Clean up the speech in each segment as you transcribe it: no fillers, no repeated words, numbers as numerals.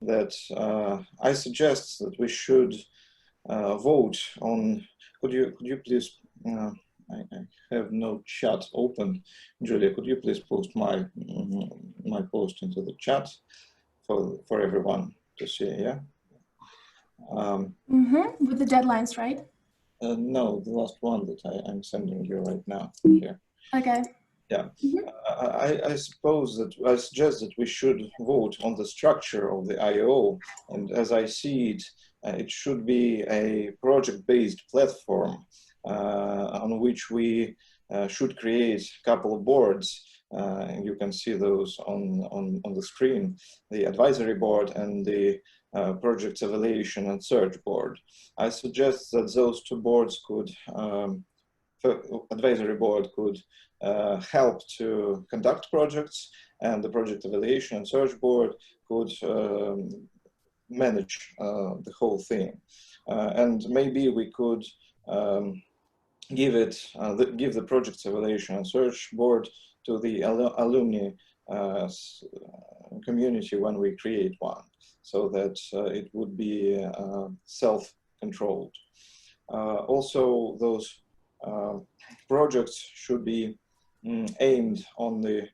that I suggest that we should vote on. Could you please? I have no chat open. Julia, could you please post my post into the chat for everyone to see? Yeah. With the deadlines, right? No, the last one that I'm sending you right now here. Okay. Yeah, I suppose that I suggest that we should vote on the structure of the IEO, and as I see it, it should be a project-based platform on which we should create a couple of boards. And you can see those on the screen, the advisory board and the project evaluation and search board. I suggest that those two boards could, advisory board could help to conduct projects, and the project evaluation and search board could manage the whole thing. And maybe we could give the project evaluation and search board to the alumni community when we create one, so that it would be self-controlled. Also, those projects should be aimed on the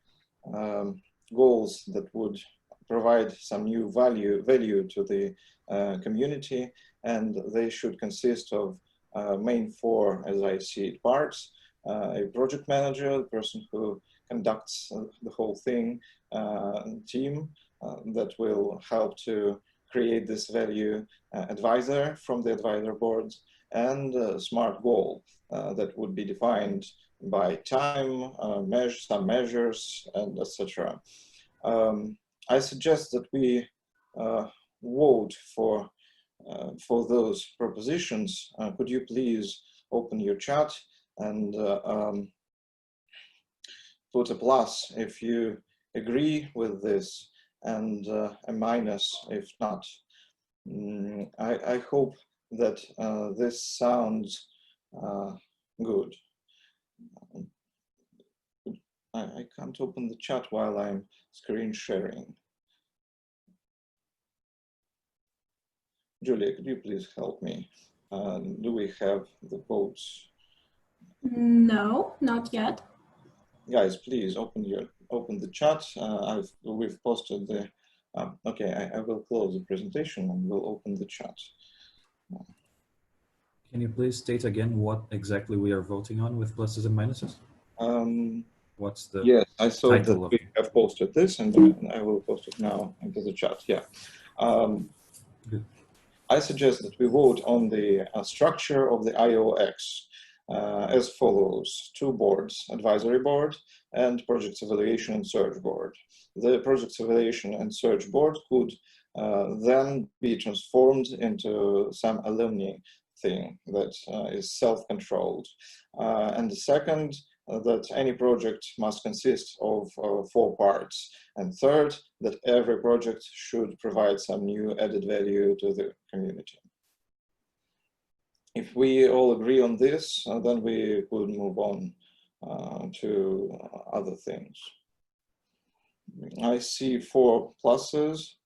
goals that would provide some new value to the community, and they should consist of main four, as I see it, parts: a project manager, the person who conducts the whole thing, team that will help to create this value, advisor from the advisor boards, and a smart goal that would be defined by time, some measures, and etc. I suggest that we vote for those propositions. Could you please open your chat and put a plus if you agree with this, and a minus if not. I hope that this sounds good. I can't open the chat while I'm screen sharing. Julia, could you please help me? Do we have the votes? No, not yet. Guys, please open the chat. We've posted the. Okay, I will close the presentation and we'll open the chat. Can you please state again what exactly we are voting on with pluses and minuses? What's the Yes, I saw that title we have posted this, and I will post it now into the chat. Yeah. I suggest that we vote on the structure of the IEOx as follows: two boards, advisory board and project evaluation and search board. The project evaluation and search board could then be transformed into some alumni thing that is self-controlled. And the second, that any project must consist of 4 parts. And third, that every project should provide some new added value to the community. If we all agree on this, then we could move on to other things. I see 4 pluses,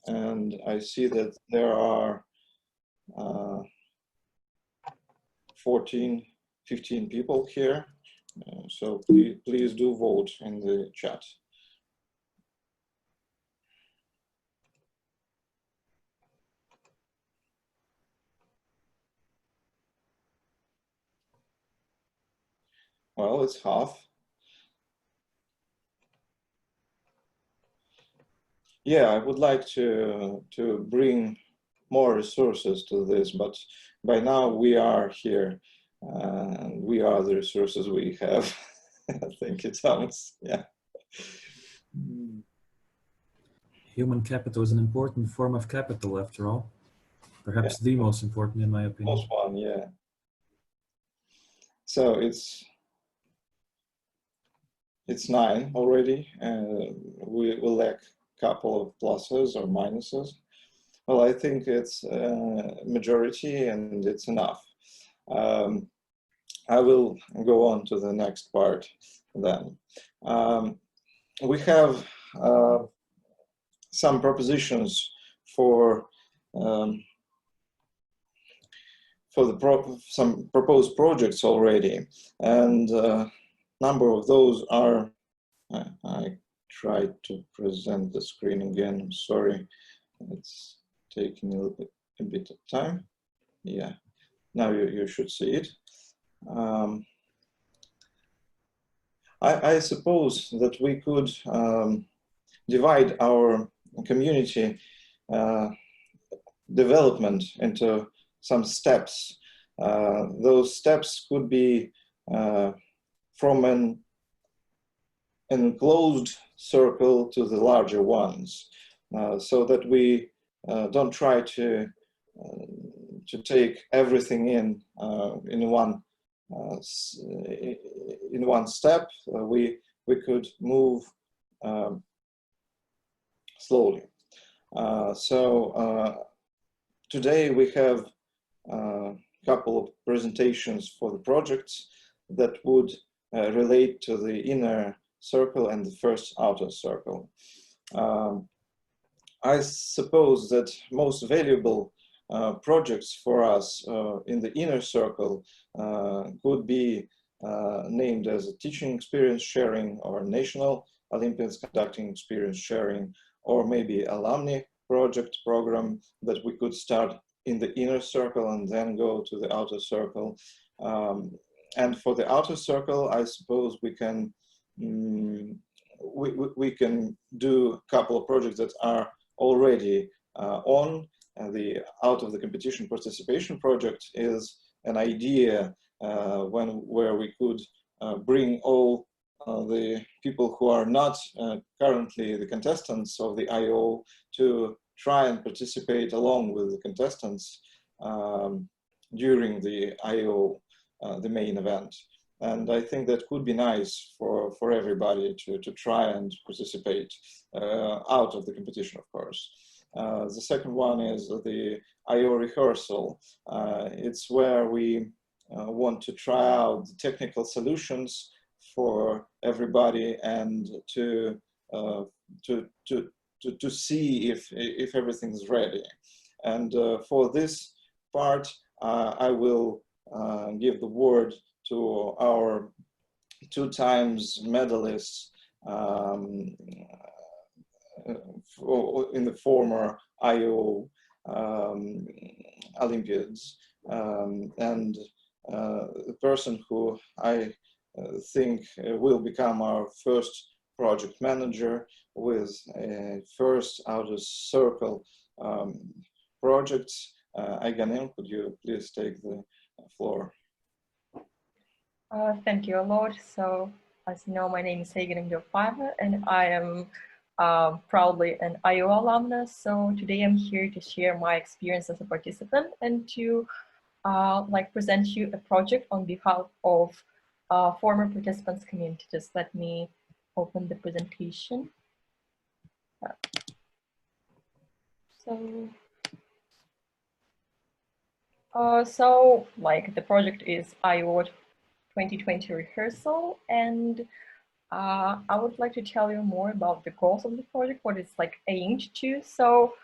and I see that there are 15 people here, so please do vote in the chat. Well, it's half. Yeah, I would like to bring more resources to this, but by now we are here. We are the resources we have. I think it sounds, yeah. Human capital is an important form of capital, after all. Perhaps the most important, in my opinion. Most one, yeah. So it's 9 already, and we will lack a couple of pluses or minuses. Well, I think it's a majority and it's enough. I will go on to the next part then. We have some propositions for some proposed projects already, and number of those are, I tried to present the screen again, I'm sorry, it's taking a bit of time. Yeah, now you should see it. I suppose that we could divide our community development into some steps. Those steps could be from an enclosed circle to the larger ones, so that we don't try to take everything in one step. We could move slowly. Today we have a couple of presentations for the projects that would relate to the inner circle and the first outer circle. I suppose that most valuable projects for us in the inner circle could be named as a teaching experience sharing, or national Olympiads conducting experience sharing, or maybe alumni project program that we could start in the inner circle and then go to the outer circle. And for the outer circle, I suppose we can we can do a couple of projects that are already on. The out of the competition participation project is an idea where we could bring all the people who are not currently the contestants of the IO to try and participate along with the contestants during the IO, the main event. And I think that could be nice for everybody to try and participate out of the competition, of course. The second one is the IO rehearsal. It's where we want to try out the technical solutions for everybody and to see if everything is ready. And for this part, I will give the word to our 2 times medalists in the former IO Olympiads, and the person who I think will become our first project manager with a first outer circle projects. Aiganem, could you please take the floor? Thank you a lot. So, as you know, my name is Aiganem Diopaiva, and I am proudly an IO alumnus. So today I'm here to share my experience as a participant and to present you a project on behalf of former participants community. Just let me open the presentation. So the project is IO 2020 rehearsal, and I would like to tell you more about the goals of the project, what it's aimed to. So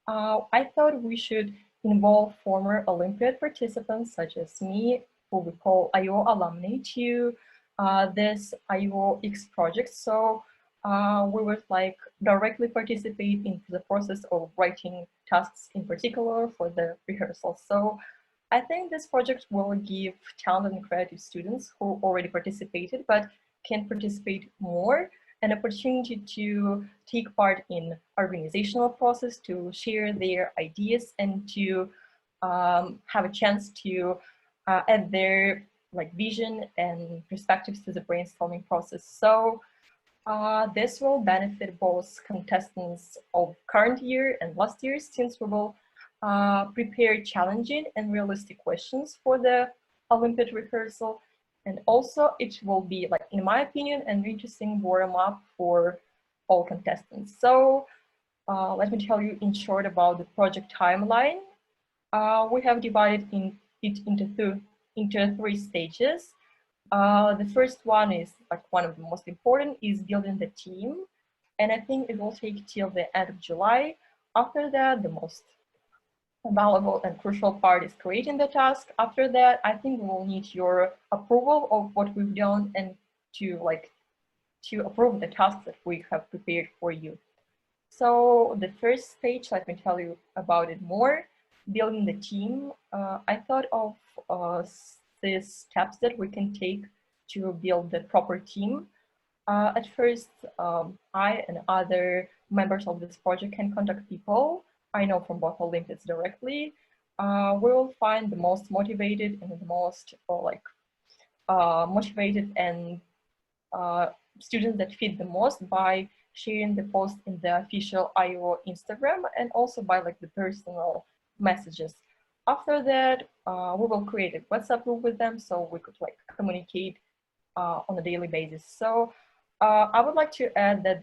I thought we should involve former Olympiad participants such as me, who we call IO alumni, to this IEOx project. So we would directly participate in the process of writing tasks in particular for the rehearsal. So I think this project will give talented and creative students who already participated but can participate more an opportunity to take part in organizational process, to share their ideas, and to have a chance to add their vision and perspectives to the brainstorming process. So this will benefit both contestants of current year and last year, since we will prepare challenging and realistic questions for the Olympiad rehearsal. And also it will be, in my opinion, an interesting warm-up for all contestants. So let me tell you in short about the project timeline. We have divided it into 3 stages. The first one is one of the most important, is building the team. and I think it will take till the end of July. After that, the most valuable and crucial part is creating the task. After that, I think we will need your approval of what we've done and to approve the tasks that we have prepared for you. So the first stage, let me tell you about it more. Building the team. I thought of these steps that we can take to build the proper team. At first, I and other members of this project can contact people I know from both Olympiads directly. We will find the most motivated and the most motivated and students that fit the most by sharing the post in the official IEO Instagram and also by the personal messages. After that, we will create a WhatsApp group with them so we could communicate on a daily basis. So I would like to add that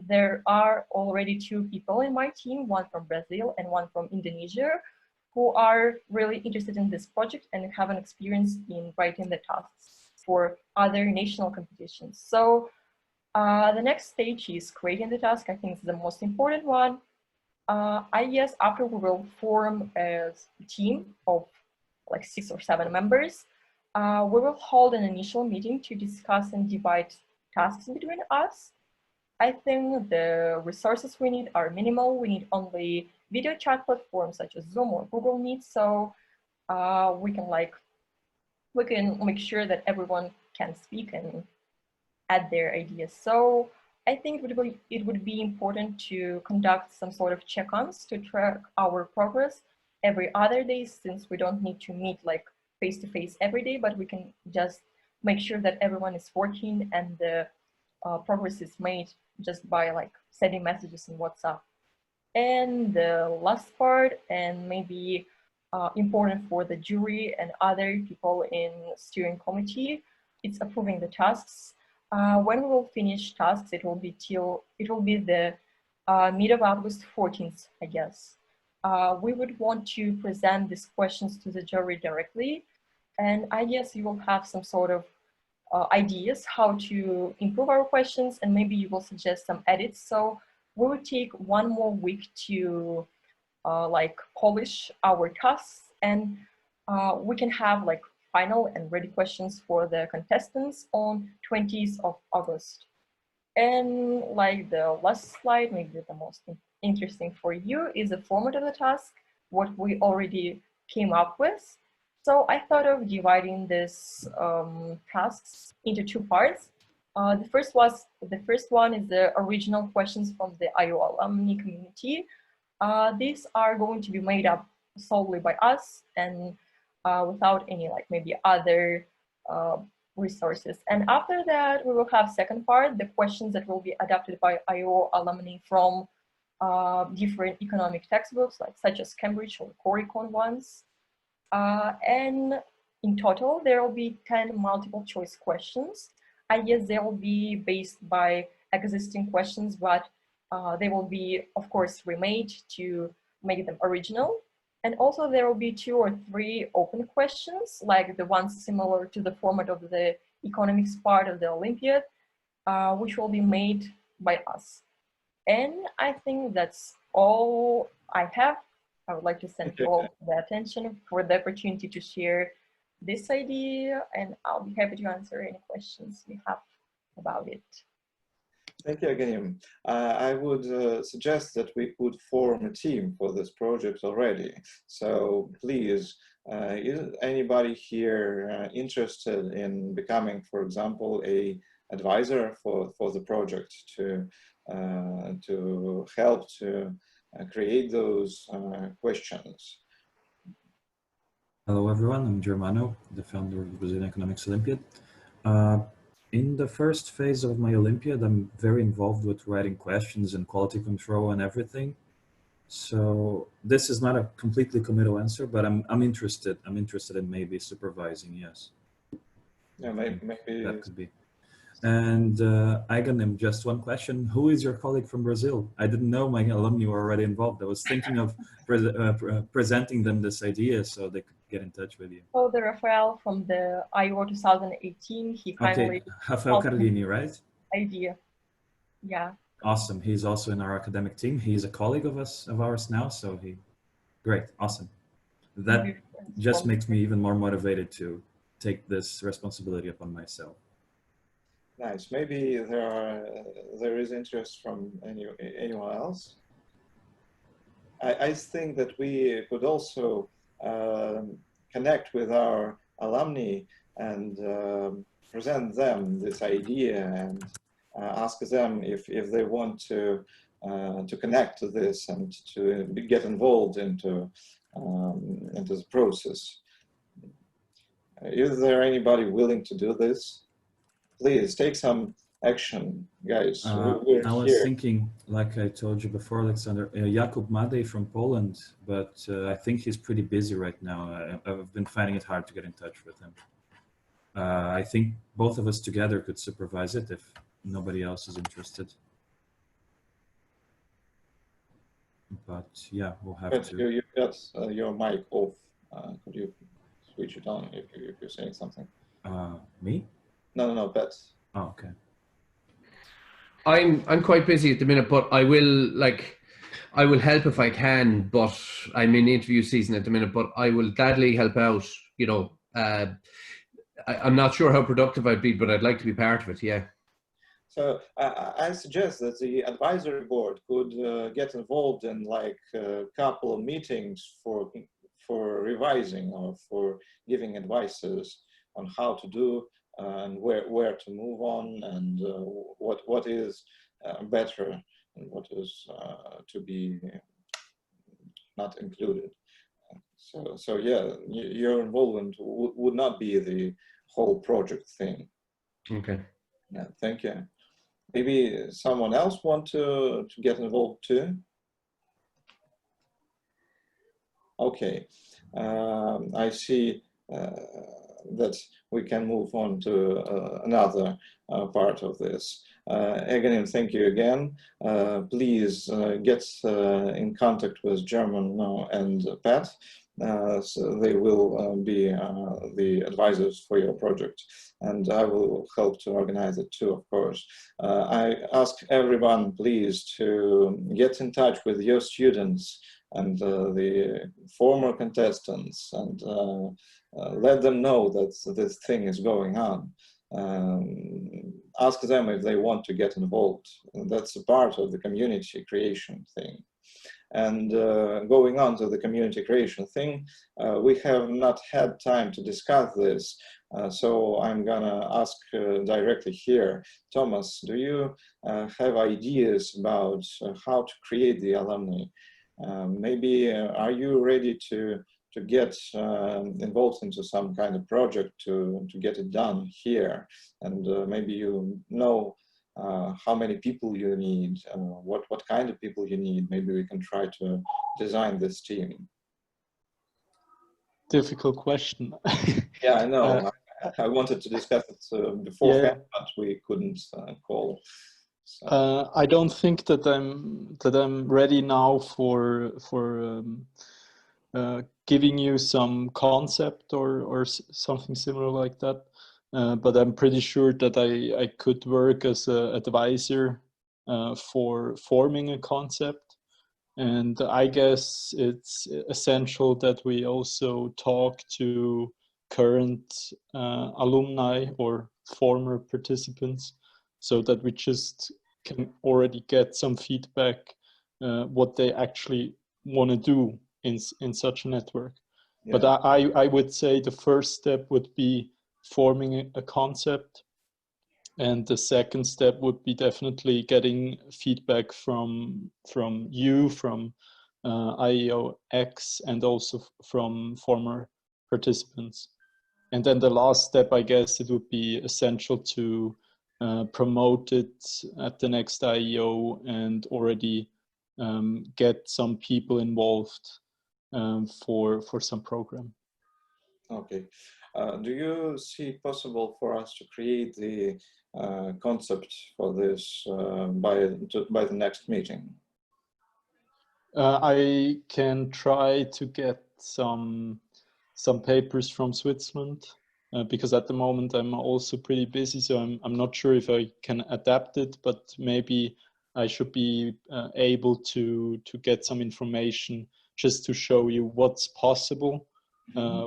there are already 2 people in my team, one from Brazil and one from Indonesia, who are really interested in this project and have an experience in writing the tasks for other national competitions. So the next stage is creating the task. I think it's the most important one. I guess after we will form a team of 6 or 7 members, we will hold an initial meeting to discuss and divide tasks between us. I think the resources we need are minimal. We need only video chat platforms such as Zoom or Google Meet, so we can make sure that everyone can speak and add their ideas. So I think it would be important to conduct some sort of check-ons to track our progress every other day, since we don't need to meet face-to-face every day, but we can just make sure that everyone is working and the progress is made just by sending messages in WhatsApp. And the last part, and maybe important for the jury and other people in steering committee, it's approving the tasks. When we will finish tasks, it will be the mid of August 14th, I guess. We would want to present these questions to the jury directly, and I guess you will have some sort of ideas how to improve our questions, and maybe you will suggest some edits. So we will take 1 more week to polish our tasks, and we can have final and ready questions for the contestants on 20th of August. And the last slide, maybe the most interesting for you, is the format of the task, what we already came up with. So I thought of dividing this tasks into 2 parts. The first one is the original questions from the IEO alumni community. These are going to be made up solely by us and without any maybe other resources. And after that, we will have second part, the questions that will be adapted by IEO alumni from different economic textbooks, such as Cambridge or Coricon ones. And in total, there will be 10 multiple choice questions. I guess they will be based by existing questions, but they will be, of course, remade to make them original. And also there will be 2 or 3 open questions, like the ones similar to the format of the economics part of the Olympiad, which will be made by us. And I think that's all I have. I would like to thank you all for the attention, for the opportunity to share this idea, and I'll be happy to answer any questions you have about it. Thank you, Aghanim. I would suggest that we could form a team for this project already. So please, is anybody here interested in becoming, for example, a advisor for the project to help to create those questions? Hello, everyone. I'm Germano, the founder of the Brazilian Economics Olympiad. In the first phase of my Olympiad, I'm very involved with writing questions and quality control and everything. So this is not a completely committal answer, but I'm interested. I'm interested in maybe supervising. Yes. Yeah, maybe that could be. And Aghanim, just one question. Who is your colleague from Brazil? I didn't know my alumni were already involved. I was thinking of presenting them this idea so they could get in touch with you. So the Rafael from the IEO 2018, he kindly Rafael Carlini, right? idea. Yeah. Awesome. He's also in our academic team. He's a colleague of ours now. So great. Awesome. That just makes me even more motivated to take this responsibility upon myself. Nice. Maybe there is interest from anyone else. I think that we could also connect with our alumni and present them this idea and ask them if they want to connect to this and to get involved into the process. Is there anybody willing to do this? Please take some action, guys. We're I was here. thinking, like I told you before, Alexander, Jakub Madej from Poland, but I think he's pretty busy right now. I've been finding it hard to get in touch with him. I think both of us together could supervise it if nobody else is interested. But yeah, we'll have But to. you got your mic off. Could you switch it on if you're saying something? Me? No, Pat. Oh, okay. I'm quite busy at the minute, but I will help if I can. But I'm in interview season at the minute, but I will gladly help out. You know, I'm not sure how productive I'd be, but I'd like to be part of it. Yeah. So I suggest that the advisory board could get involved in like a couple of meetings for revising or for giving advices on how to do and where to move on and what is better and what is to be not included. So yeah, your involvement would not be the whole project thing. Okay. Yeah, thank you. Maybe someone else want to get involved too? Okay, I see that we can move on to another part of this. Again, thank you again. Please get in contact with German and Pat. So they will be the advisors for your project, and I will help to organize it too, of course. I ask everyone, please, to get in touch with your students and the former contestants and let them know that this thing is going on. Ask them if they want to get involved. That's a part of the community creation thing. And going on to the community creation thing, we have not had time to discuss this, so I'm gonna ask directly here. Thomas, do you have ideas about how to create the alumni? Maybe are you ready to get involved into some kind of project to get it done here? And maybe you know how many people you need, what kind of people you need. Maybe we can try to design this team. Difficult question. Yeah, I know. I wanted to discuss it beforehand, but we couldn't call. So. I don't think that I'm ready now for giving you some concept or something similar like that. But I'm pretty sure that I could work as an advisor for forming a concept. And I guess it's essential that we also talk to current alumni or former participants so that we just can already get some feedback what they actually want to do in such a network. Yeah. But I would say the first step would be forming a concept, and the second step would be definitely getting feedback from you, from IEOx, and also from former participants. And then the last step, I guess it would be essential to promote it at the next IEO and already get some people involved for some program. Okay. Do you see possible for us to create the concept for this by the next meeting? I can try to get some papers from Switzerland because at the moment I'm also pretty busy, so I'm not sure if I can adapt it, but maybe I should be able to get some information just to show you what's possible,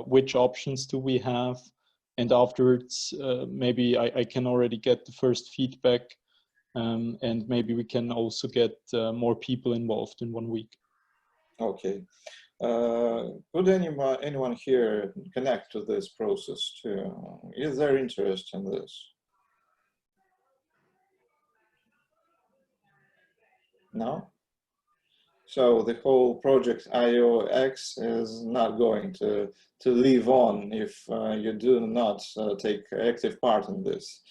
which options do we have, and afterwards maybe I can already get the first feedback, and maybe we can also get more people involved in 1 week. Okay. Could anyone here connect to this process too? Is there interest in this? No? So the whole project IEOx is not going to live on if you do not take active part in this.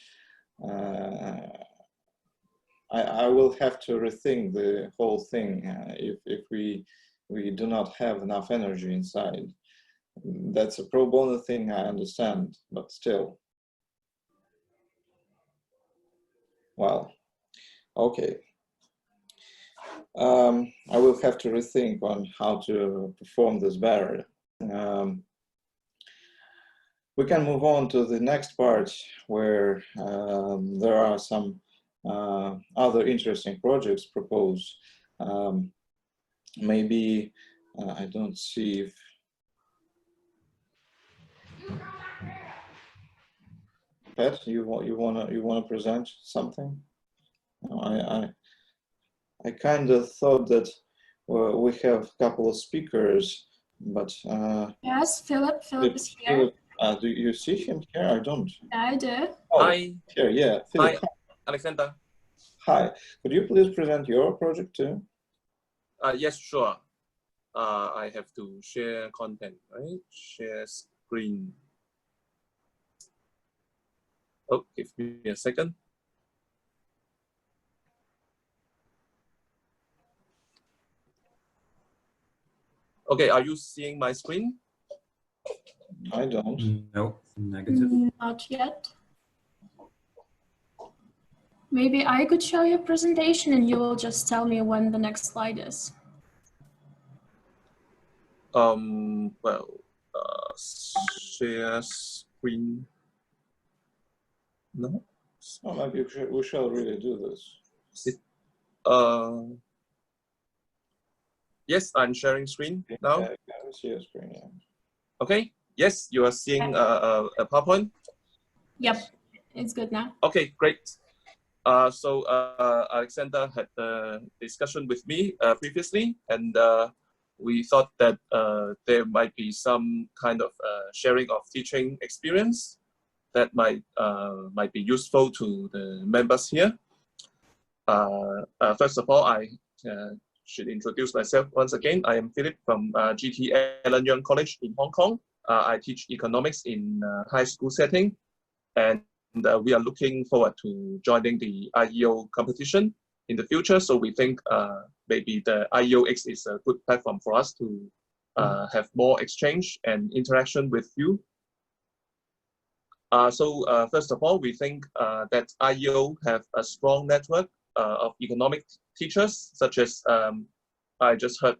I will have to rethink the whole thing if we do not have enough energy inside. That's a pro bono thing, I understand, but still. Well, okay. I will have to rethink on how to perform this better. We can move on to the next part where there are some other interesting projects proposed. Maybe I don't see if Pat, you wanna present something? I kind of thought that we have a couple of speakers, but Yes, Philip is here. Philip, do you see him here? I don't. Yeah, I do. Oh, Hi. here, yeah, Philip. Hi, Alexander. Hi. Could you please present your project too? Yes, sure. I have to share content, right? Share screen. Oh, give me a second. Okay, are you seeing my screen? I don't. No, negative. Not yet. Maybe I could show you a presentation and you will just tell me when the next slide is. Well, share screen. No. Oh, maybe we shall really do this. Yes, I'm sharing screen now. Yeah, I can see your screen. Yeah. Okay. Yes, you are seeing a PowerPoint. Yep, it's good now. Okay, great. So Alexander had a discussion with me previously, and we thought that there might be some kind of sharing of teaching experience that might be useful to the members here. First of all, I should introduce myself once again. I am Philip from GT Allen Young College in Hong Kong. I teach economics in high school setting, and we are looking forward to joining the IEO competition in the future. So we think maybe the IEOx is a good platform for us to have more exchange and interaction with you. So first of all, we think that IEO have a strong network of economic teachers, such as I just heard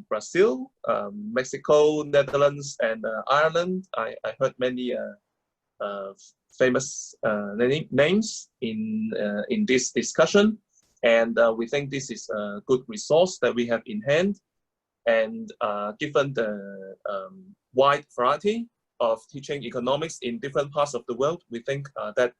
Brazil, Mexico, Netherlands, and Ireland. I heard many famous names in this discussion, and we think this is a good resource that we have in hand. And given the wide variety of teaching economics in different parts of the world, we think that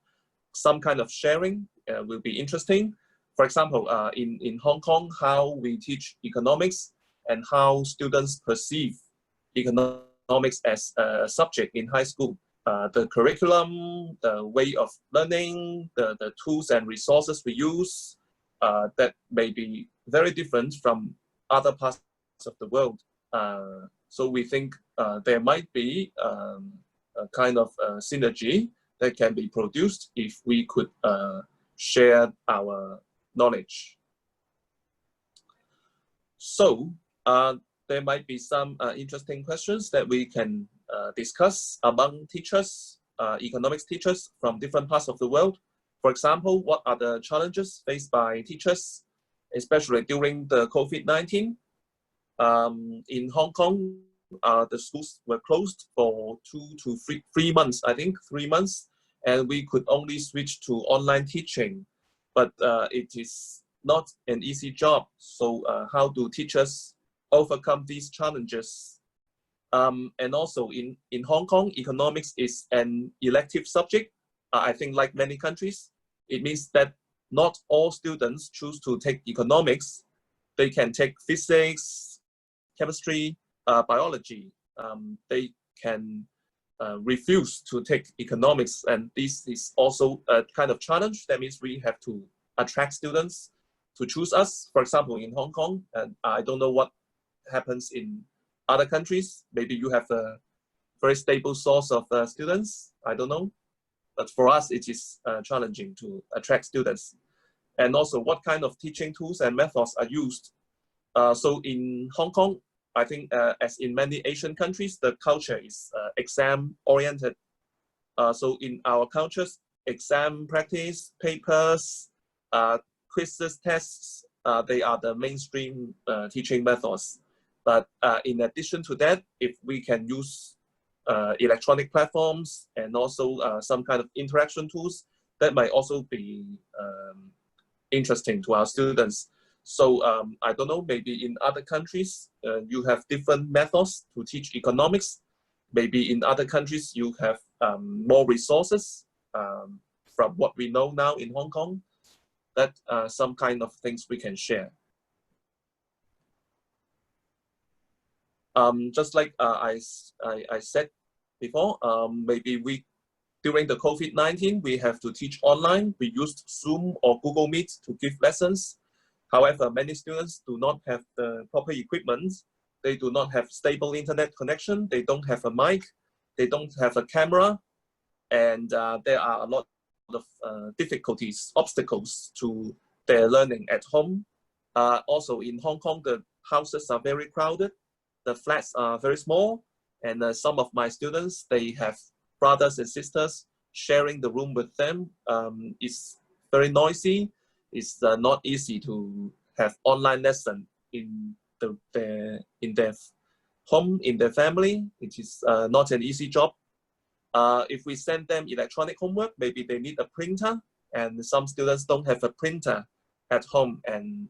some kind of sharing will be interesting. For example, in Hong Kong, how we teach economics and how students perceive economics as a subject in high school. The curriculum, the way of learning, the tools and resources we use, that may be very different from other parts of the world. So we think there might be a kind of synergy that can be produced if we could share our knowledge. So there might be some interesting questions that we can discuss among teachers, economics teachers from different parts of the world. For example, what are the challenges faced by teachers, especially during the COVID-19? In Hong Kong, the schools were closed for 2 to 3 months, I think 3 months, and we could only switch to online teaching. But it is not an easy job. So how do teachers overcome these challenges? And also in Hong Kong, economics is an elective subject. I think like many countries, it means that not all students choose to take economics. They can take physics, chemistry, biology. They can refuse to take economics, and this is also a kind of challenge. That means we have to attract students to choose us. For example, in Hong Kong, and I don't know what happens in other countries. Maybe you have a very stable source of students. I don't know, but for us, it is challenging to attract students. And also, what kind of teaching tools and methods are used? So in Hong Kong, I think as in many Asian countries, the culture is exam-oriented. So in our cultures, exam practice, papers, quizzes, tests, they are the mainstream teaching methods. But in addition to that, if we can use electronic platforms and also some kind of interaction tools, that might also be interesting to our students. So I don't know, maybe in other countries, you have different methods to teach economics. Maybe in other countries, you have more resources from what we know now in Hong Kong. That some kind of things we can share. Just like I said before, maybe during the COVID-19, we have to teach online. We used Zoom or Google Meet to give lessons. However, many students do not have the proper equipment. They do not have stable internet connection. They don't have a mic. They don't have a camera. And there are a lot of difficulties, obstacles to their learning at home. Also in Hong Kong, the houses are very crowded. The flats are very small. And some of my students, they have brothers and sisters sharing the room with them. It's very noisy. It's not easy to have online lesson in their home, in their family. It is not an easy job. If we send them electronic homework, maybe they need a printer, and some students don't have a printer at home, and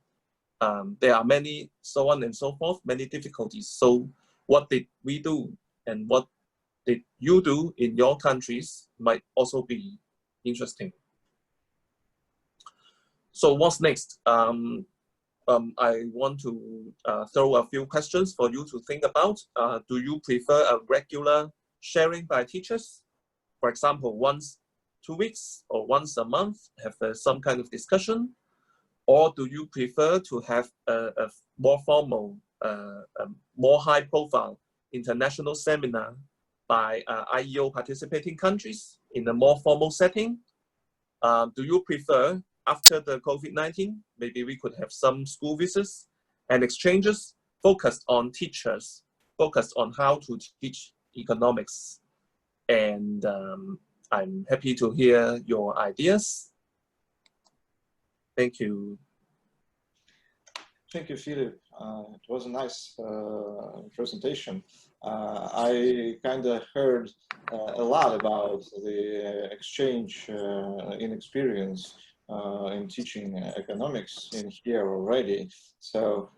there are many so on and so forth, many difficulties. So what did we do, and what did you do in your countries might also be interesting. So what's next? I want to throw a few questions for you to think about. Do you prefer a regular sharing by teachers? For example, once 2 weeks or once a month, have some kind of discussion? Or do you prefer to have a more formal, more high profile international seminar by IEO participating countries in a more formal setting? Do you prefer, after the COVID-19, maybe we could have some school visits and exchanges focused on teachers, focused on how to teach economics? And I'm happy to hear your ideas. Thank you. Thank you, Philip. It was a nice presentation. I kind of heard a lot about the exchange in experience in teaching economics in here already. So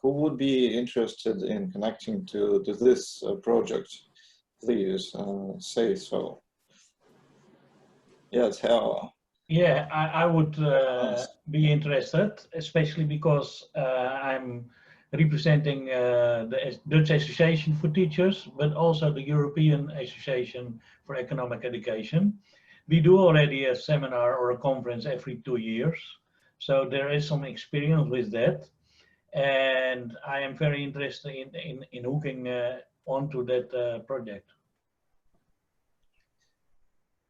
who would be interested in connecting to this project? Please say so. Yes, Hal. Yeah, I would be interested, especially because I'm representing the Dutch Association for Teachers, but also the European Association for Economic Education. We do already a seminar or a conference every 2 years, so there is some experience with that. And I am very interested in hooking onto that project.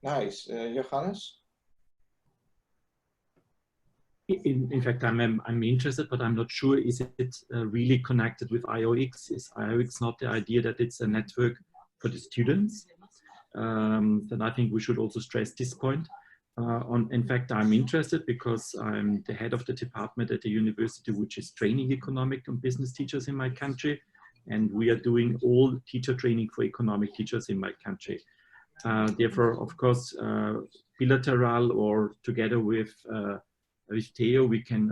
Nice. Johannes? In fact, I'm interested, but I'm not sure, is it really connected with IEOx? Is IEOx not the idea that it's a network for the students? Then I think we should also stress this point. In fact, I'm interested because I'm the head of the department at the university which is training economic and business teachers in my country, and we are doing all teacher training for economic teachers in my country. Therefore, of course, bilateral or together with with Theo, we can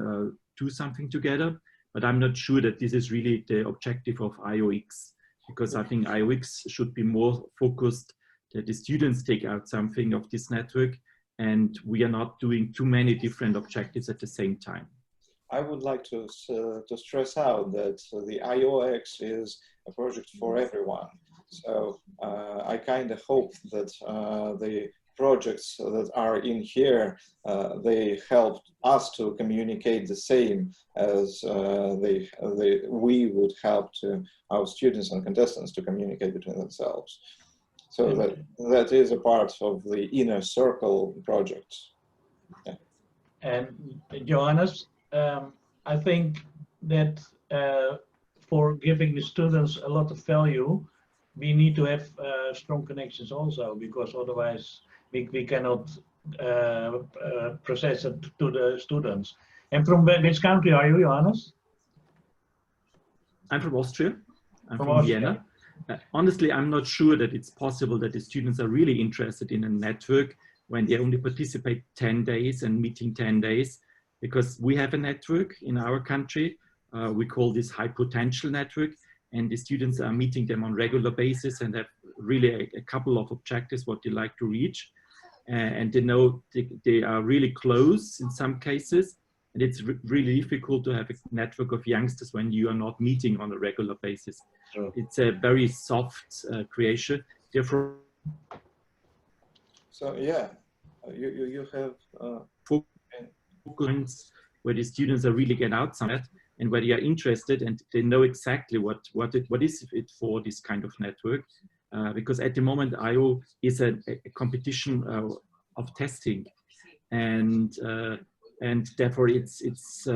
do something together. But I'm not sure that this is really the objective of IEOx, because I think IEOx should be more focused that the students take out something of this network, and we are not doing too many different objectives at the same time. I would like to stress out that the IEOx is a project for everyone. So I kind of hope that the projects that are in here, they help us to communicate the same as we would help to our students and contestants to communicate between themselves. So that is a part of the inner circle project. Yeah. And Johannes, I think that for giving the students a lot of value, we need to have strong connections also, because otherwise we cannot process it to the students. And from which country are you, Johannes? I'm from Austria. I'm from Austria. Vienna. Honestly, I'm not sure that it's possible that the students are really interested in a network when they only participate 10 days and meeting 10 days, because we have a network in our country. We call this high potential network, and the students are meeting them on regular basis and have really a couple of objectives what they like to reach. And they know they are really close in some cases. And it's really difficult to have a network of youngsters when you are not meeting on a regular basis. Sure. It's a very soft creation. Therefore, so yeah, you have points where the students are really get out somewhere and where they are interested and they know exactly what is it for this kind of network. Because at the moment, IO is a competition of testing, and therefore it's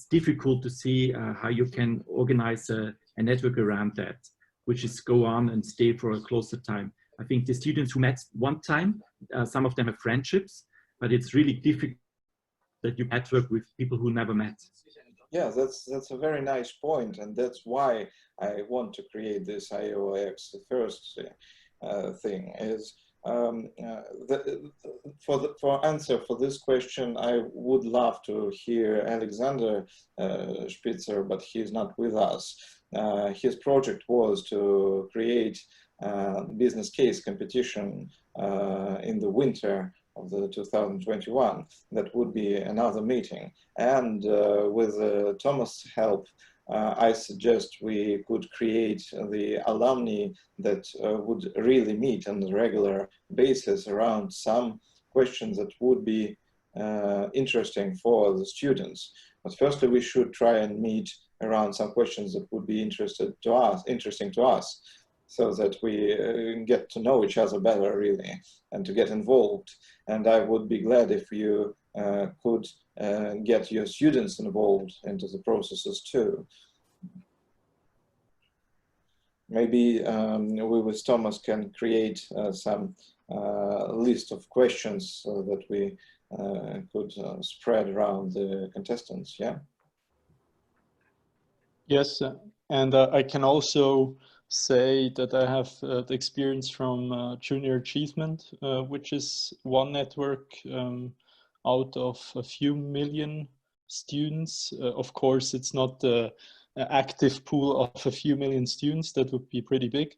difficult to see how you can organize a network around that, which is go on and stay for a closer time. I think the students who met one time, some of them have friendships, but it's really difficult that you network with people who never met. Yeah, that's a very nice point, and that's why I want to create this IEOx. The first thing is for answer for this question, I would love to hear Alexander Spitzer, but he's not with us. His project was to create business case competition in the winter of the 2021. That would be another meeting. And with Thomas' help, I suggest we could create the alumni that would really meet on a regular basis around some questions that would be interesting for the students. But firstly, we should try and meet around some questions that would be interesting to us, so that we get to know each other better, really, and to get involved. And I would be glad if you could get your students involved into the processes too. Maybe we with Thomas can create some list of questions that we could spread around the contestants, yeah? Yes, and I can also say that I have the experience from Junior Achievement, which is one network out of a few million students. Of course, it's not the active pool of a few million students. That would be pretty big.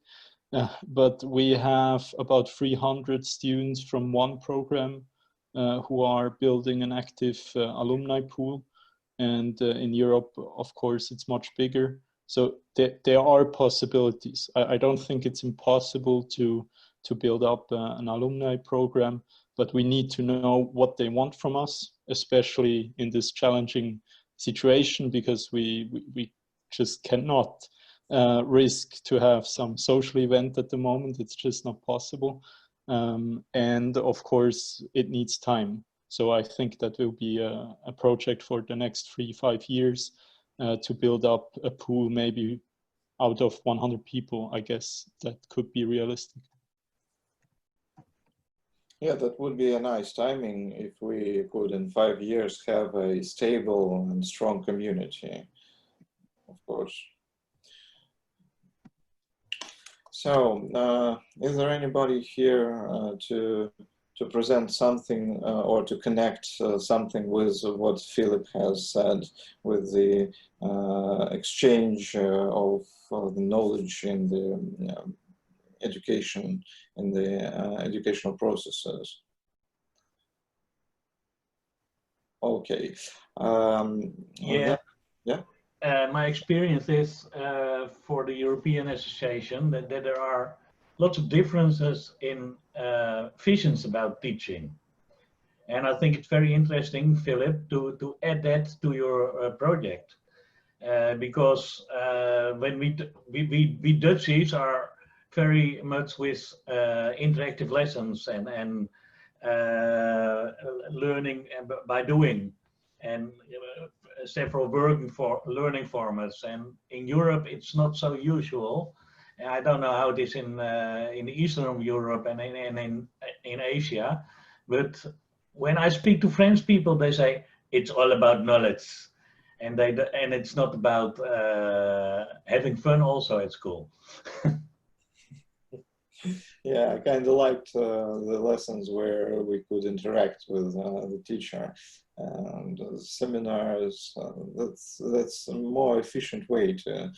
But we have about 300 students from one program who are building an active alumni pool. And in Europe, of course, it's much bigger. So there are possibilities. I don't think it's impossible to build up an alumni program, but we need to know what they want from us, especially in this challenging situation, because we just cannot risk to have some social event at the moment. It's just not possible. And of course, it needs time. So I think that will be a project for the next 3-5 years to build up a pool, maybe out of 100 people. I guess that could be realistic. Yeah, that would be a nice timing if we could in 5 years have a stable and strong community, of course. So, is there anybody here to to present something or to connect something with what Philip has said, with the exchange of the knowledge in the education, in the educational processes. Okay. Yeah. Yeah. My experience is for the European Association that there are lots of differences in visions about teaching. And I think it's very interesting, Philip, to add that to your project. Because when we Dutchies are very much with interactive lessons and learning by doing, and several learning formats. And in Europe, it's not so usual. And I don't know how it is in Eastern Europe and in Asia, but when I speak to French people, they say it's all about knowledge, and it's not about having fun also at school. Yeah, I kind of liked the lessons where we could interact with the teacher, and seminars. That's a more efficient way to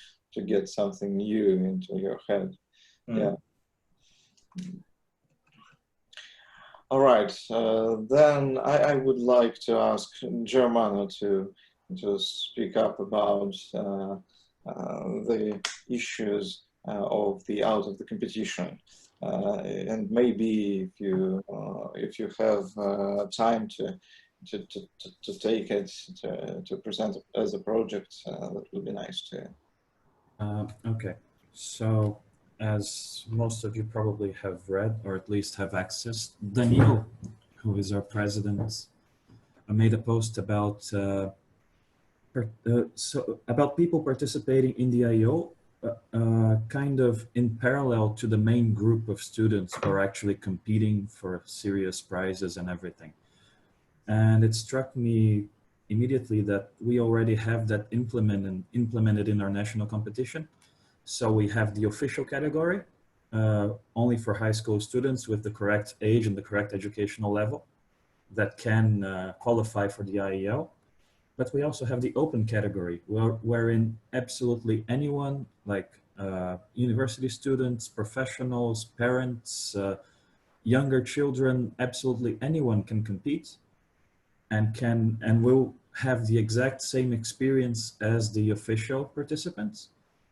get something new into your head. Yeah. All right. Then I would like to ask Germana to speak up about the issues of the out of the competition. And maybe if you have time to take it to present as a project, that would be nice too. Okay, so as most of you probably have read, or at least have access, Daniel, who is our president, made a post about about people participating in the IEO. Kind of in parallel to the main group of students who are actually competing for serious prizes and everything. And it struck me immediately that we already have that implemented in our national competition. So we have the official category, only for high school students with the correct age and the correct educational level that can qualify for the IEO. But we also have the open category, wherein absolutely anyone, like university students, professionals, parents, younger children, absolutely anyone can compete and will have the exact same experience as the official participants.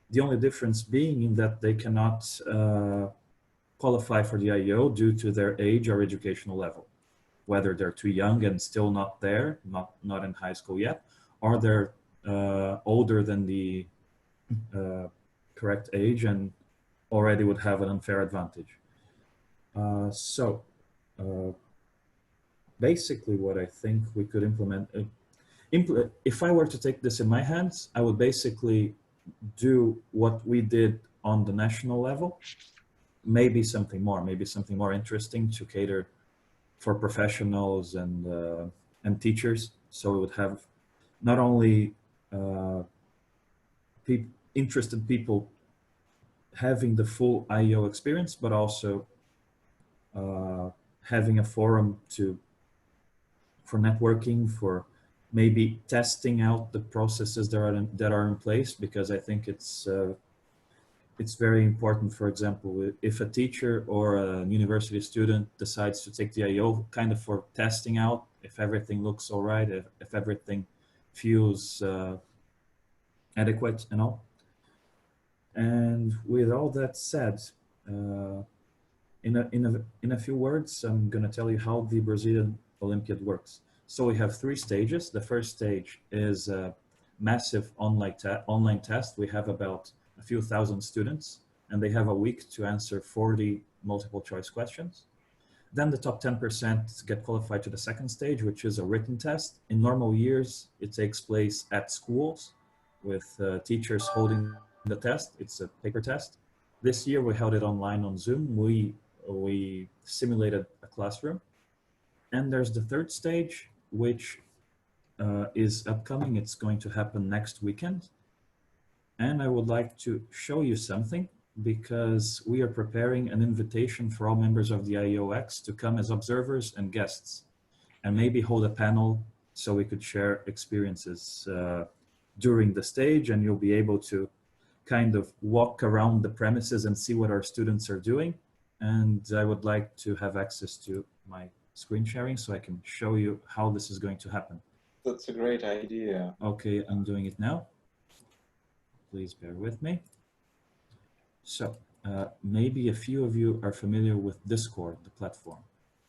The only difference being in that they cannot qualify for the IEO due to their age or educational level, whether they're too young and still not there, not in high school yet, or they're older than the correct age and already would have an unfair advantage. Basically what I think we could implement, if I were to take this in my hands, I would basically do what we did on the national level, maybe something more interesting to cater for professionals and teachers. So we would have not only interested people having the full IEO experience, but also having a forum for networking, for maybe testing out the processes that are in place, because I think it's very important. For example, if a teacher or a university student decides to take the IEO, kind of for testing out if everything looks all right, if everything feels adequate and all. And with all that said, in a few words, I'm going to tell you how the Brazilian Olympiad works. So we have 3 stages. The first stage is a massive online test. We have about a few thousand students, and they have a week to answer 40 multiple choice questions. Then the top 10% get qualified to the second stage, which is a written test. In normal years, it takes place at schools with teachers holding the test. It's a paper test. This year we held it online on Zoom. We simulated a classroom. And there's the third stage, which is upcoming. It's going to happen next weekend. And I would like to show you something because we are preparing an invitation for all members of the IEOx to come as observers and guests, and maybe hold a panel so we could share experiences during the stage, and you'll be able to kind of walk around the premises and see what our students are doing. And I would like to have access to my screen sharing so I can show you how this is going to happen. That's a great idea. Okay, I'm doing it now. Please bear with me. So maybe a few of you are familiar with Discord, the platform.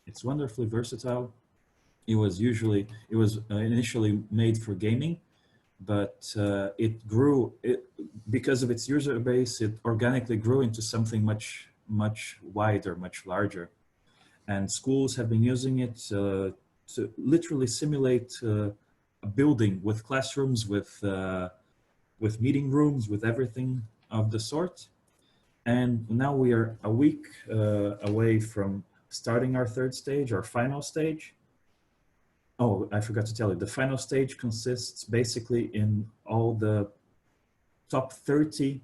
It's wonderfully versatile. It was initially made for gaming, but it grew, because of its user base, it organically grew into something much wider, much larger. And schools have been using it to literally simulate a building with classrooms, with meeting rooms, with everything of the sort. And now we are a week away from starting our third stage, our final stage. Oh, I forgot to tell you, the final stage consists basically in all the top 30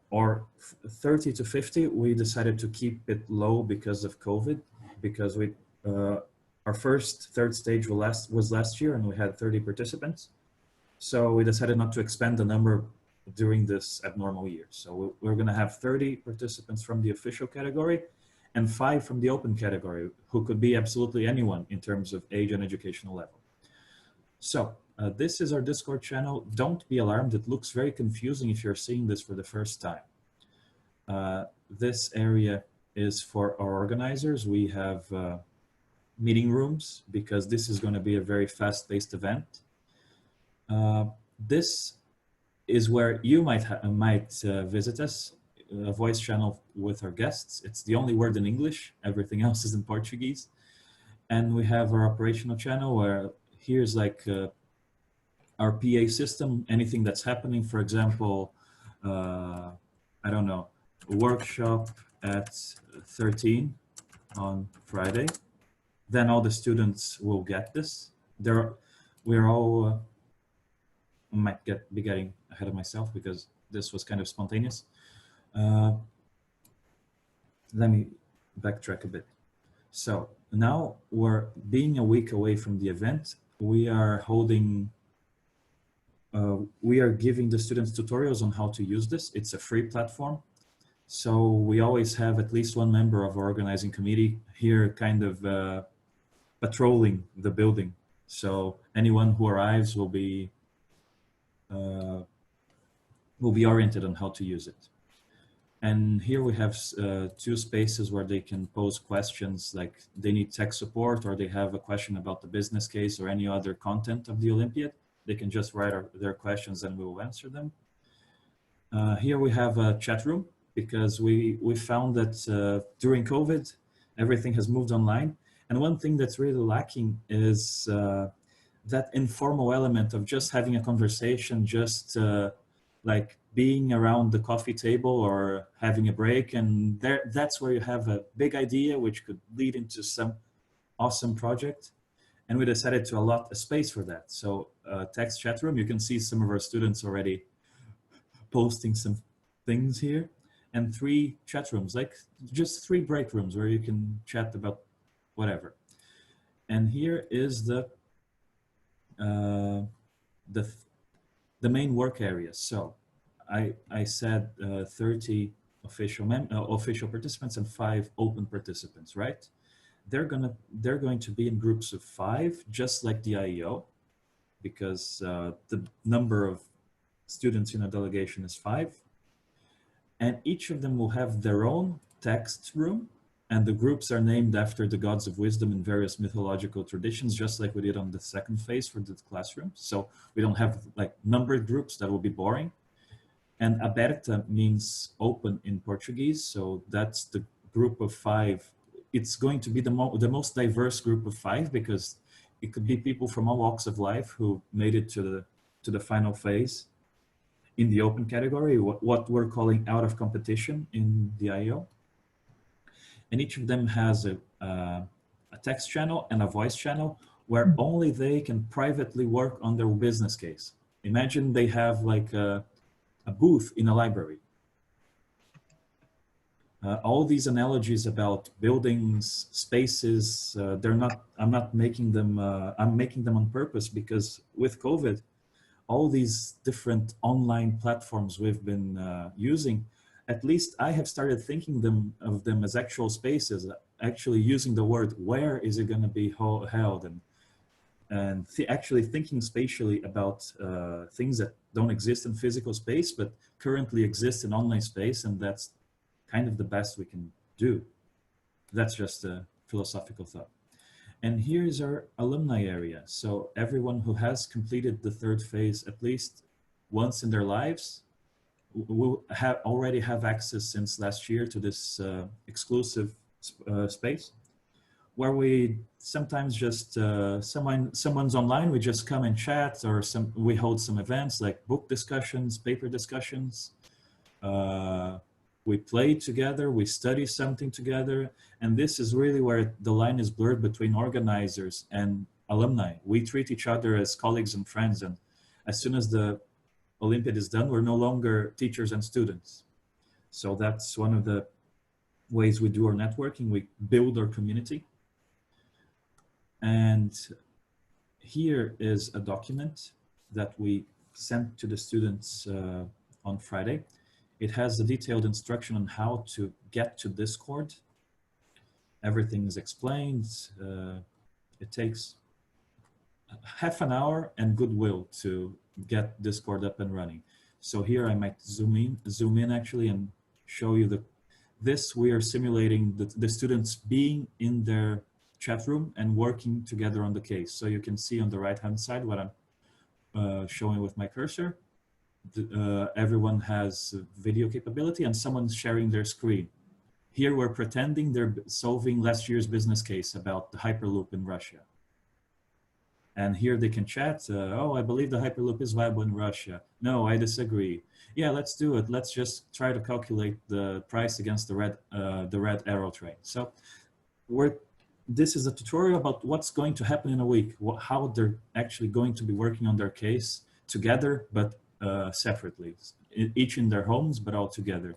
or 30 to 50. We decided to keep it low because of COVID, because our first third stage was last year and we had 30 participants. So we decided not to expand the number during this abnormal year. So we're going to have 30 participants from the official category and 5 from the open category, who could be absolutely anyone in terms of age and educational level. So this is our Discord channel. Don't be alarmed. It looks very confusing if you're seeing this for the first time. This area is for our organizers. We have meeting rooms because this is going to be a very fast-paced event. This is where you might visit us, a voice channel with our guests. It's the only word in English. Everything else is in Portuguese. And we have our operational channel where here's like our PA system, anything that's happening. For example, I don't know, a workshop at 13 on Friday. Then all the students will get this. We're all, I might be getting ahead of myself because this was kind of spontaneous. Let me backtrack a bit. So now we're being a week away from the event. We are holding, we are giving the students tutorials on how to use this. It's a free platform. So we always have at least one member of our organizing committee here kind of patrolling the building. So anyone who arrives will be oriented on how to use it. And here we have 2 spaces where they can pose questions, like they need tech support or they have a question about the business case or any other content of the Olympiad. They can just write their questions and we will answer them. Here we have a chat room because we found that during COVID, everything has moved online. And one thing that's really lacking is that informal element of just having a conversation, just like being around the coffee table or having a break. And that's where you have a big idea, which could lead into some awesome project. And we decided to allot a space for that. So text chat room, you can see some of our students already posting some things here, and 3 chat rooms, like just 3 break rooms where you can chat about whatever. And here is the main work area. So I said 30 official participants and 5 open participants, right? They're going to be in groups of 5, just like the IEO, because the number of students in a delegation is 5. And each of them will have their own text room, and the groups are named after the gods of wisdom in various mythological traditions, just like we did on the second phase for the classroom. So we don't have like numbered groups, that will be boring. And aberta means open in Portuguese, so that's the group of 5. It's going to be the most diverse group of 5 because it could be people from all walks of life who made it to the final phase in the open category, what we're calling out of competition in the IEO. And each of them has a text channel and a voice channel where only they can privately work on their business case. Imagine they have like a booth in a library. All these analogies about buildings, spaces, I'm not making them, I'm making them on purpose, because with COVID, all these different online platforms we've been using, at least I have started thinking of them as actual spaces, actually using the word, where is it going to be held? And actually thinking spatially about things that don't exist in physical space, but currently exist in online space. And that's kind of the best we can do. That's just a philosophical thought. And here's our alumni area. So everyone who has completed the third phase at least once in their lives will already have access since last year to this exclusive space, where we sometimes just someone's online, we just come and chat, or we hold some events like book discussions, paper discussions. We play together, we study something together, and this is really where the line is blurred between organizers and alumni. We treat each other as colleagues and friends, and as soon as the Olympiad is done, we're no longer teachers and students. So that's one of the ways we do our networking. We build our community. And here is a document that we sent to the students on Friday. It has a detailed instruction on how to get to Discord. Everything is explained. It takes half an hour and goodwill to get Discord up and running. So here I might zoom in actually, and show you this. We are simulating the students being in their chat room and working together on the case. So you can see on the right-hand side what I'm showing with my cursor. Everyone has video capability and someone's sharing their screen. Here we're pretending they're solving last year's business case about the Hyperloop in Russia. And here they can chat. Oh, I believe the Hyperloop is viable in Russia. No, I disagree. Yeah, let's do it. Let's just try to calculate the price against the red arrow train. So this is a tutorial about what's going to happen in a week, how they're actually going to be working on their case together, but separately, each in their homes, but all together.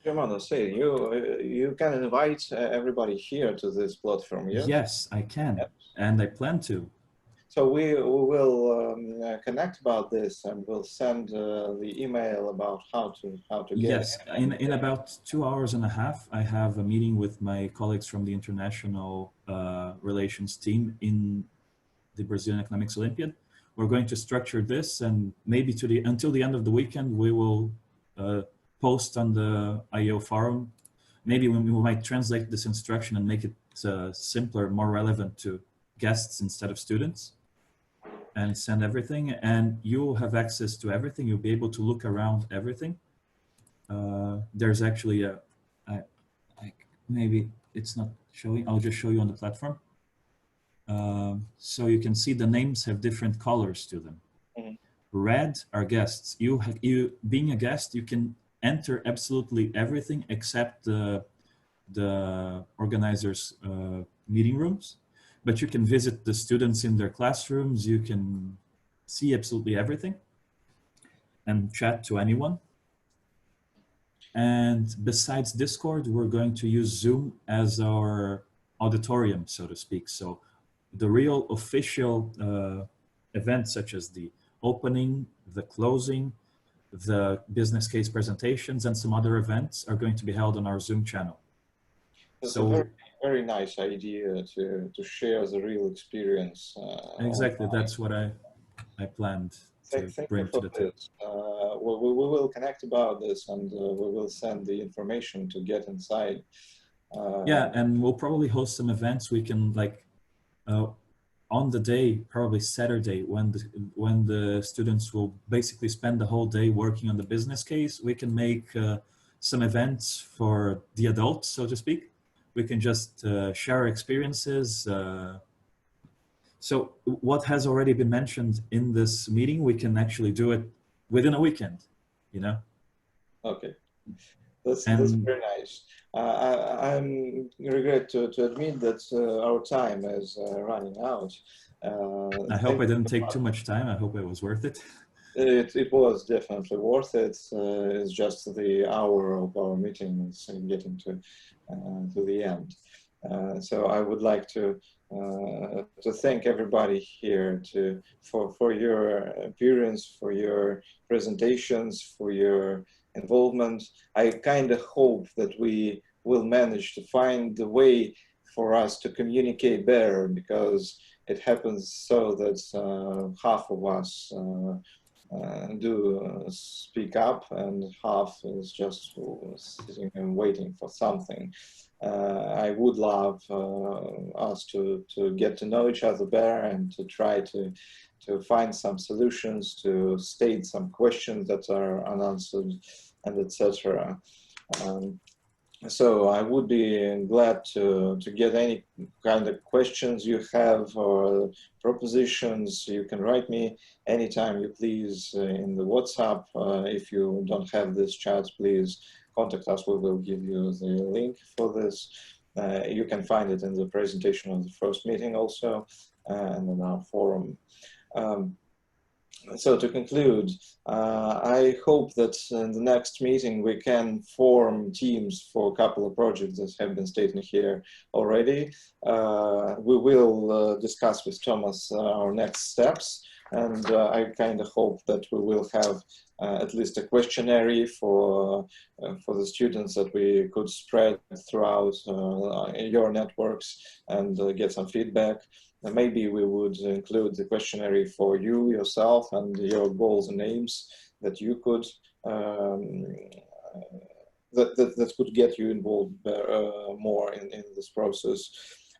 Germano, say you can invite everybody here to this platform, yes? Yes, I can, yes. And I plan to. So we will connect about this, and we'll send the email about how to get. Yes, in about 2 hours and a half, I have a meeting with my colleagues from the international relations team in the Brazilian Economics Olympiad. We're going to structure this, and maybe until the end of the weekend, we will post on the IEO forum. Maybe we might translate this instruction and make it simpler, more relevant to guests instead of students, and send everything. And you'll have access to everything. You'll be able to look around everything. There's actually maybe it's not showing. I'll just show you on the platform. So you can see the names have different colors to them. Mm-hmm. Red are guests. You being a guest, you can enter absolutely everything except the organizers' meeting rooms, but you can visit the students in their classrooms. You can see absolutely everything and chat to anyone. And besides Discord, we're going to use Zoom as our auditorium, so to speak. So the real official events, such as the opening, the closing, the business case presentations, and some other events, are going to be held on our Zoom channel. That's a very, very nice idea to share the real experience. Exactly, online. That's what I planned to bring to the table. We will connect about this, and we will send the information to get inside. Yeah, and we'll probably host some events. We can on the day, probably Saturday, when the students will basically spend the whole day working on the business case, we can make some events for the adults, so to speak. We can just share experiences. So what has already been mentioned in this meeting, we can actually do it within a weekend, you know? Okay, that's very nice. I'm regret to admit that our time is running out. I hope I didn't take too much time. I hope it was worth it. It was definitely worth it. It's just the hour of our meeting is getting to the end. So I would like to thank everybody here for your appearance, for your presentations, for your involvement. I kind of hope that we will manage to find the way for us to communicate better, because it happens so that half of us do speak up and half is just sitting and waiting for something. I would love us to get to know each other better and to try to find some solutions, to state some questions that are unanswered, and etc. So I would be glad to get any kind of questions you have or propositions. You can write me anytime you please in the WhatsApp. If you don't have this chat, please contact us. We will give you the link for this. You can find it in the presentation of the first meeting also, and in our forum. So to conclude, I hope that in the next meeting we can form teams for a couple of projects that have been stated here already. We will discuss with Thomas our next steps, and I kind of hope that we will have at least a questionnaire for the students that we could spread throughout your networks and get some feedback. Maybe we would include the questionnaire for you yourself and your goals and aims that you could that could get you involved more in this process.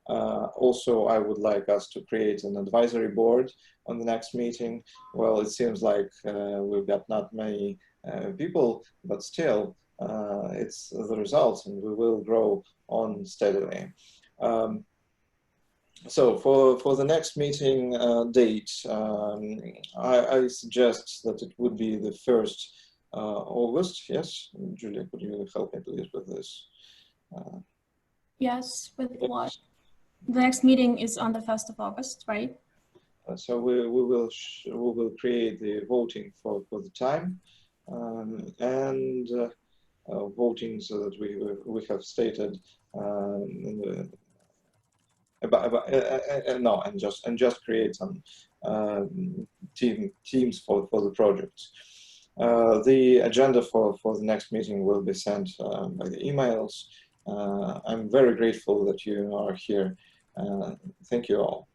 Also, I would like us to create an advisory board on the next meeting. Well, it seems like we've got not many people, but still, it's the results, and we will grow on steadily. So for the next meeting date, I suggest that it would be the 1st August. Yes, Julia, could you help me please with this? Yes, with what? The next meeting is on the 1st of August, right? So we will create the voting for the time and voting so that we have stated in the no, and just create some teams for the projects. The agenda for the next meeting will be sent by the emails. I'm very grateful that you are here. Thank you all.